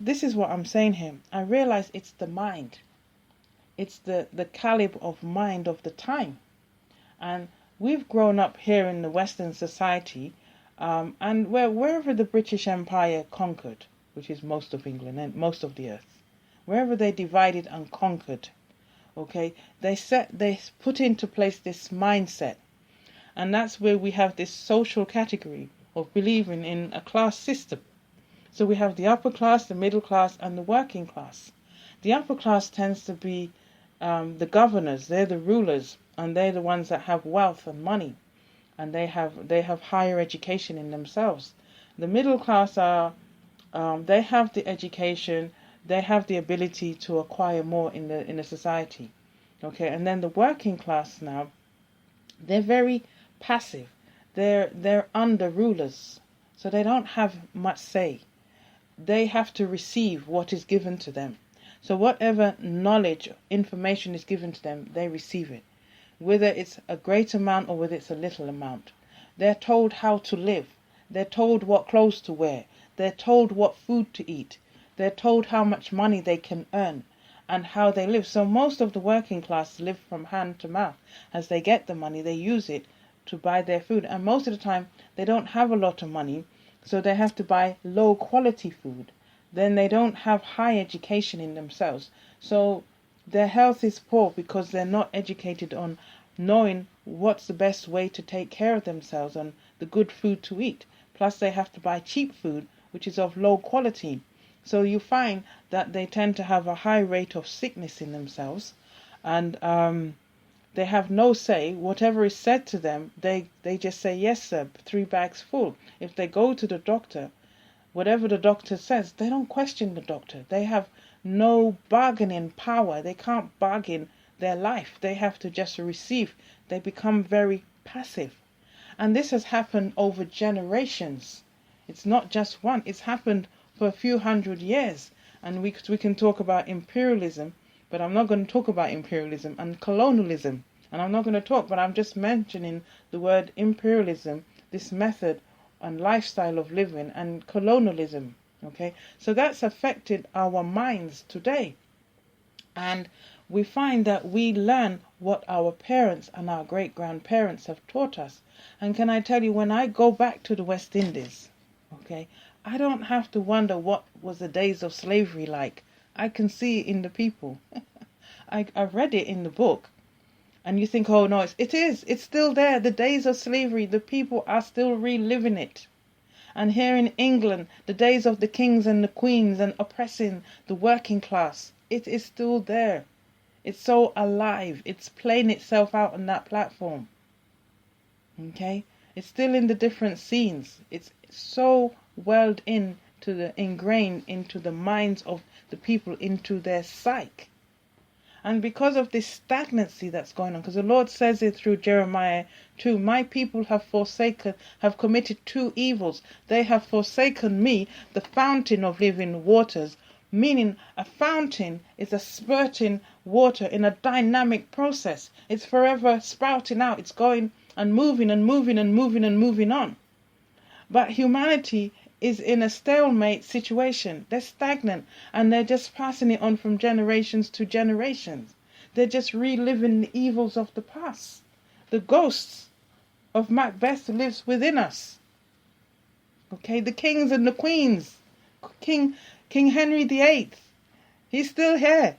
this is what I'm saying here. I realize it's the mind. It's the caliber of mind of the time. And we've grown up here in the Western society, and wherever the British Empire conquered, which is most of England and most of the earth, wherever they divided and conquered, okay, they put into place this mindset. And that's where we have this social category of believing in a class system. So we have the upper class, the middle class, and the working class. The upper class tends to be the governors. They're the rulers, and they're the ones that have wealth and money, and they have higher education in themselves. The middle class are they have the education, they have the ability to acquire more in the society, okay. And then the working class now, they're very passive. They're under rulers, so they don't have much say. They have to receive what is given to them. So whatever knowledge, information is given to them, they receive it, whether it's a great amount or whether it's a little amount. They're told how to live. They're told what clothes to wear. They're told what food to eat. They're told how much money they can earn and how they live. So most of the working class live from hand to mouth. As they get the money, they use it to buy their food. And most of the time, they don't have a lot of money, so they have to buy low quality food. Then they don't have high education in themselves. So their health is poor because they're not educated on knowing what's the best way to take care of themselves and the good food to eat. Plus they have to buy cheap food, which is of low quality. So you find that they tend to have a high rate of sickness in themselves, and they have no say. Whatever is said to them, they just say, yes, sir, 3 bags full. If they go to the doctor, whatever the doctor says, they don't question the doctor. They have no bargaining power. They can't bargain their life. They have to just receive. They become very passive. And this has happened over generations. It's not just one. It's happened for a few hundred years. And we can talk about imperialism, but I'm not going to talk about imperialism and colonialism. And I'm not going to talk, but I'm just mentioning the word imperialism, this method and lifestyle of living, and colonialism. Okay, so that's affected our minds today. And we find that we learn what our parents and our great-grandparents have taught us. And can I tell you, when I go back to the West Indies, okay, I don't have to wonder what was the days of slavery like. I can see it in the people. I've read it in the book. And you think, oh no, it's still there. The days of slavery, the people are still reliving it. And here in England, the days of the kings and the queens and oppressing the working class, it is still there. It's so alive. It's playing itself out on that platform. Okay? It's still in the different scenes. It's so welled ingrained into the minds of the people, into their psyche. And because of this stagnancy that's going on, because the Lord says it through Jeremiah 2, my people have committed 2 evils. They have forsaken me, the fountain of living waters, meaning a fountain is a spurting water in a dynamic process. It's forever sprouting out. It's going and moving and moving and moving and moving on. But humanity is in a stalemate situation. They're stagnant, and they're just passing it on from generations to generations. They're just reliving the evils of the past. The ghosts of Macbeth lives within us. Okay, the kings and the queens. King Henry VIII, he's still here.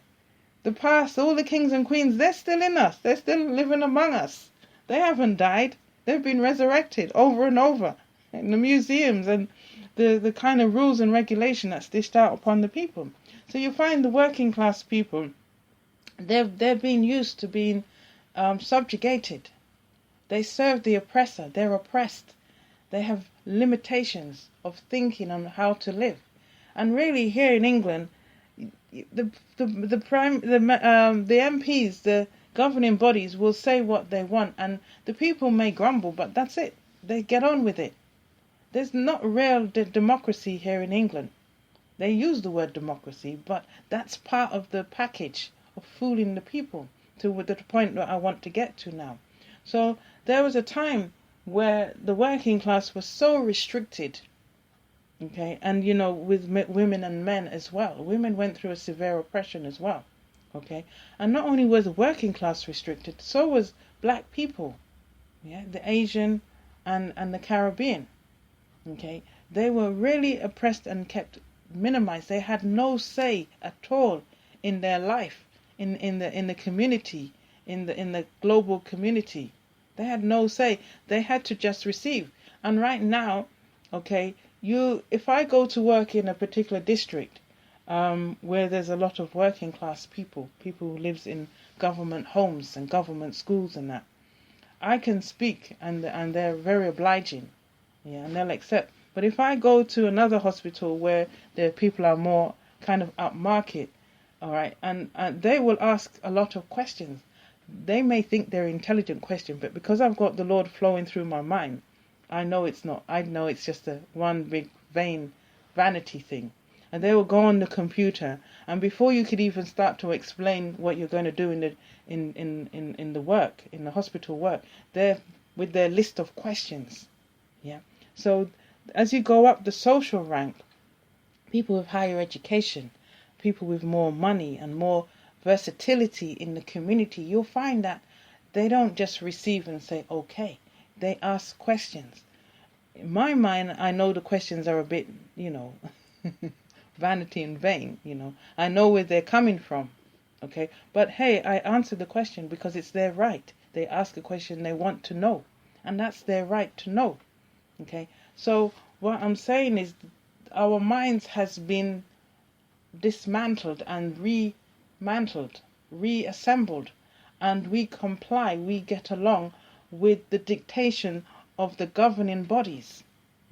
The past, all the kings and queens, they're still in us. They're still living among us. They haven't died. They've been resurrected over and over in the museums and the kind of rules and regulation that's dished out upon the people. So you find the working class people, they're being used to being subjugated. They serve the oppressor. They're oppressed. They have limitations of thinking on how to live. And really, here in England, the MPs, the governing bodies, will say what they want, and the people may grumble, but that's it. They get on with it. There's not real democracy here in England. They use the word democracy, but that's part of the package of fooling the people to the point that I want to get to now. So there was a time where the working class was so restricted Okay, and with women and men as well. Women went through a severe oppression as well. Okay, and not only was working class restricted, so was black people. Yeah, the Asian and the Caribbean. Okay, they were really oppressed and kept minimized. They had no say at all in their life, in the community, in the global community. They had no say. They had to just receive. And right now, okay, if I go to work in a particular district, where there's a lot of working class people who lives in government homes and government schools and that, I can speak, and they're very obliging, yeah, and they'll accept. But if I go to another hospital where the people are more kind of upmarket, all right, and they will ask a lot of questions. They may think they're intelligent questions, but because I've got the Lord flowing through my mind, I know it's not. I know it's just a one big vain vanity thing. And they will go on the computer, and before you could even start to explain what you're going to do in the work, in the hospital work, they're with their list of questions. Yeah. So as you go up the social rank, people with higher education, people with more money and more versatility in the community, you'll find that they don't just receive and say okay. They ask questions. In my mind, I know the questions are a bit, vanity and vain, I know where they're coming from, okay? But hey, I answer the question because it's their right. They ask a question they want to know, and that's their right to know, okay? So what I'm saying is our minds has been dismantled and reassembled, and we comply, we get along with the dictation of the governing bodies,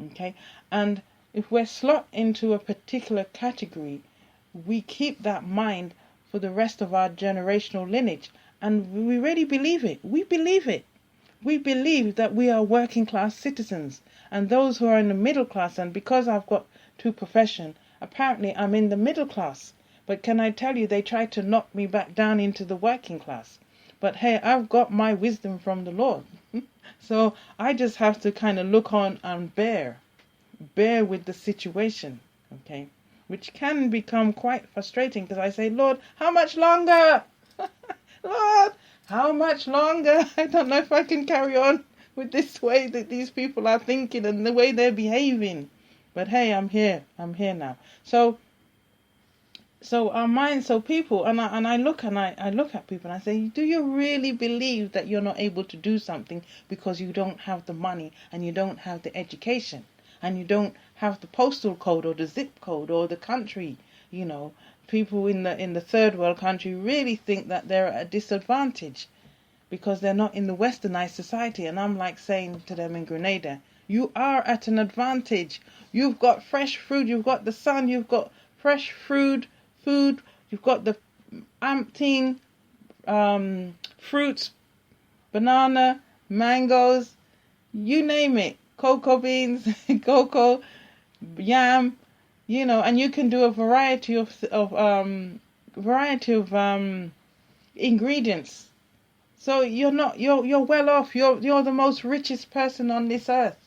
okay? And if we're slot into a particular category, we keep that mind for the rest of our generational lineage, and we really believe it. We believe it. We believe that we are working class citizens, and those who are in the middle class, and because I've got two professions, apparently I'm in the middle class. But can I tell you, they tried to knock me back down into the working class. But hey, I've got my wisdom from the Lord. So I just have to kind of look on and bear with the situation, okay? Which can become quite frustrating because I say, Lord, how much longer? Lord, how much longer? I don't know if I can carry on with this way that these people are thinking and the way they're behaving. But hey, I'm here now. So our minds, so people, and I look at people and I say, do you really believe that you're not able to do something because you don't have the money and you don't have the education and you don't have the postal code or the zip code or the country? People in the third world country really think that they're at a disadvantage because they're not in the westernized society. And I'm like saying to them in Grenada, you are at an advantage. You've got fresh fruit, you've got the sun, you've got fresh food, you've got the umpteen fruits, banana, mangoes, you name it, cocoa beans, cocoa, yam, and you can do a variety of ingredients. So you're well off. You're the most richest person on this earth.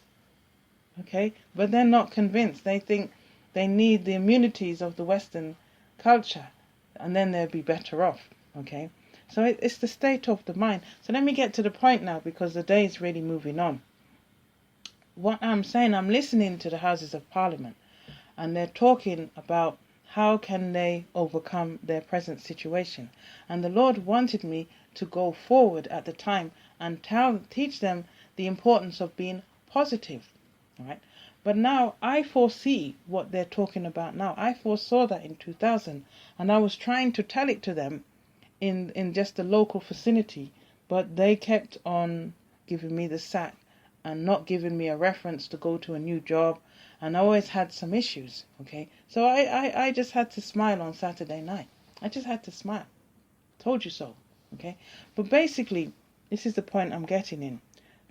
Okay, but they're not convinced. They think they need the immunities of the Western culture, and then they'll be better off. Okay, so it's the state of the mind. So let me get to the point now, because the day is really moving on. What I'm saying, I'm listening to the Houses of Parliament, and they're talking about how can they overcome their present situation. And the Lord wanted me to go forward at the time and teach them the importance of being positive. Right? But now I foresee what they're talking about now. I foresaw that in 2000, and I was trying to tell it to them in just the local vicinity, but they kept on giving me the sack and not giving me a reference to go to a new job, and I always had some issues, okay? So I just had to smile on Saturday night. I just had to smile. Told you so, okay? But basically, this is the point I'm getting in.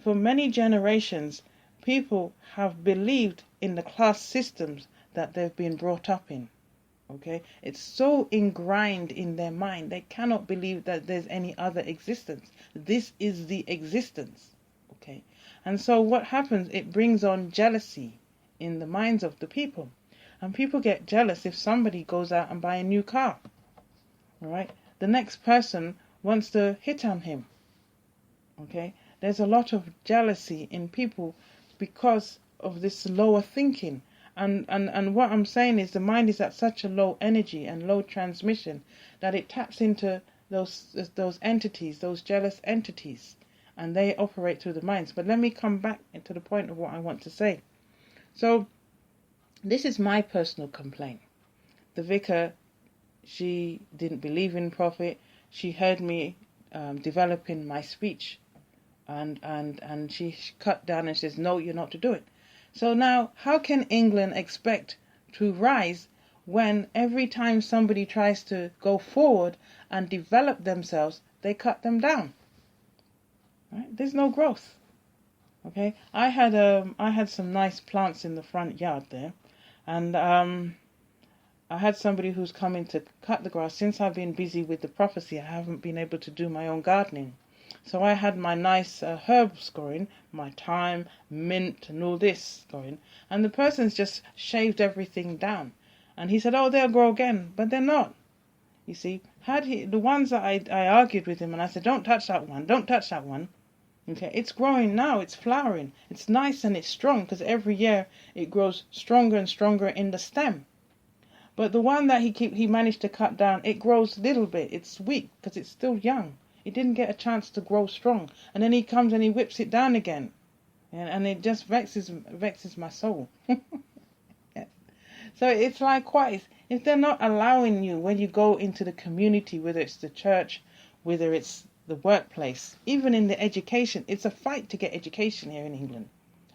For many generations, people have believed in the class systems that they've been brought up in, okay? It's so ingrained in their mind, they cannot believe that there's any other existence. This is the existence, okay? And so what happens, it brings on jealousy, in the minds of the people. And people get jealous if somebody goes out and buy a new car. All right? The next person wants to hit on him. Okay? There's a lot of jealousy in people because of this lower thinking. And what I'm saying is the mind is at such a low energy and low transmission that it taps into those entities, those jealous entities, and they operate through the minds. But let me come back to the point of what I want to say. So this is my personal complaint. The vicar, she didn't believe in prophet. She heard me developing my speech, and she cut down and says, no, you're not to do it. So now, how can England expect to rise when every time somebody tries to go forward and develop themselves, they cut them down? Right? There's no growth. Okay, I had some nice plants in the front yard there, and I had somebody who's coming to cut the grass. Since I've been busy with the prophecy, I haven't been able to do my own gardening. So I had my nice herbs going, my thyme, mint, and all this going, and the person's just shaved everything down. And he said, oh, they'll grow again, but they're not. You see, the ones that I argued with him, and I said, don't touch that one, don't touch that one. Okay, it's growing now, it's flowering, it's nice and it's strong, because every year it grows stronger and stronger in the stem. But the one that he managed to cut down, it grows a little bit, it's weak, because it's still young. It didn't get a chance to grow strong. And then he comes and he whips it down again. And it just vexes my soul. Yeah. So it's likewise, if they're not allowing you, when you go into the community, whether it's the church, whether it's the workplace, even in the education, it's a fight to get education here in England.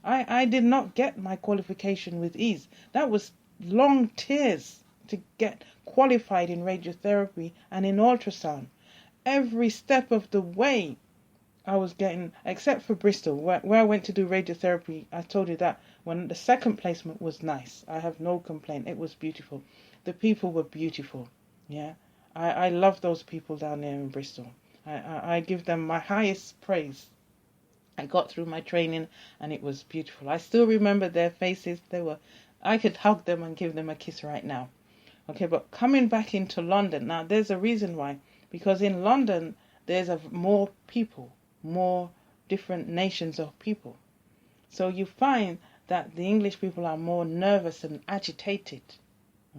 I did not get my qualification with ease. That was long tears to get qualified in radiotherapy and in ultrasound. Every step of the way I was getting, except for Bristol, where I went to do radiotherapy. I told you that when the second placement was nice. I have no complaint. It was beautiful. The people were beautiful. Yeah, I love those people down there in Bristol. I give them my highest praise. I got through my training and it was beautiful. I still remember their faces. I could hug them and give them a kiss right now. Okay, but coming back into London, now there's a reason why. Because in London, there's more people, more different nations of people. So you find that the English people are more nervous and agitated,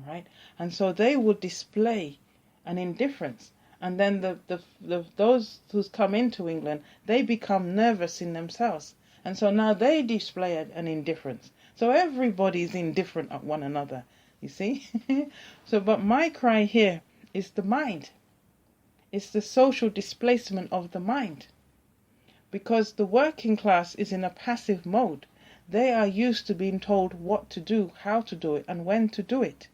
right? And so they will display an indifference. And then those who's come into England, they become nervous in themselves. And so now they display an indifference. So everybody's indifferent at one another, you see? So, but my cry here is the mind. It's the social displacement of the mind. Because the working class is in a passive mode. They are used to being told what to do, how to do it, and when to do it.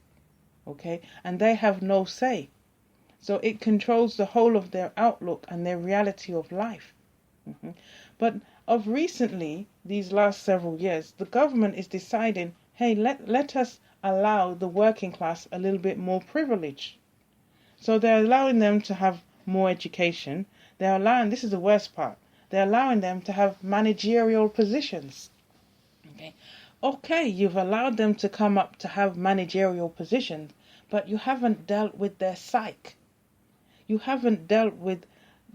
Okay? And they have no say. So it controls the whole of their outlook and their reality of life. But of recently, these last several years, the government is deciding, hey, let us allow the working class a little bit more privilege. So they're allowing them to have more education. They're allowing, this is the worst part, they're allowing them to have managerial positions. Okay, you've allowed them to come up to have managerial positions, but you haven't dealt with their psyche. You haven't dealt with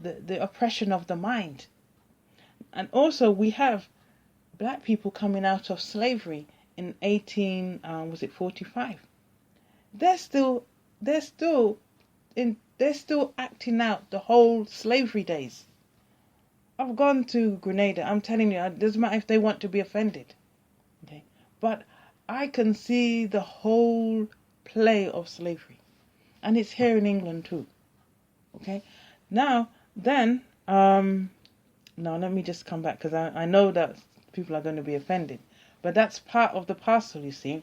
the oppression of the mind. And also we have black people coming out of slavery in 1845. They're still acting out the whole slavery days. I've gone to Grenada. I'm telling you, it doesn't matter if they want to be offended. Okay, but I can see the whole play of slavery, and it's here in England too. Okay, now let me just come back, because I know that people are going to be offended, but that's part of the parcel, you see.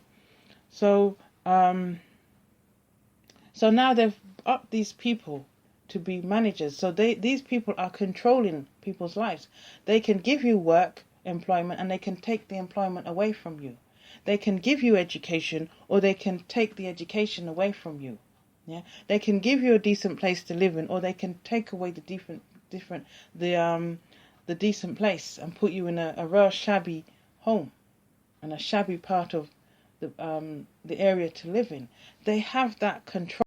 So now they've upped these people to be managers. So these people are controlling people's lives. They can give you work, employment, and they can take the employment away from you. They can give you education, or they can take the education away from you. Yeah, they can give you a decent place to live in, or they can take away the decent place and put you in a real shabby home. and a shabby part of the area to live in. They have that control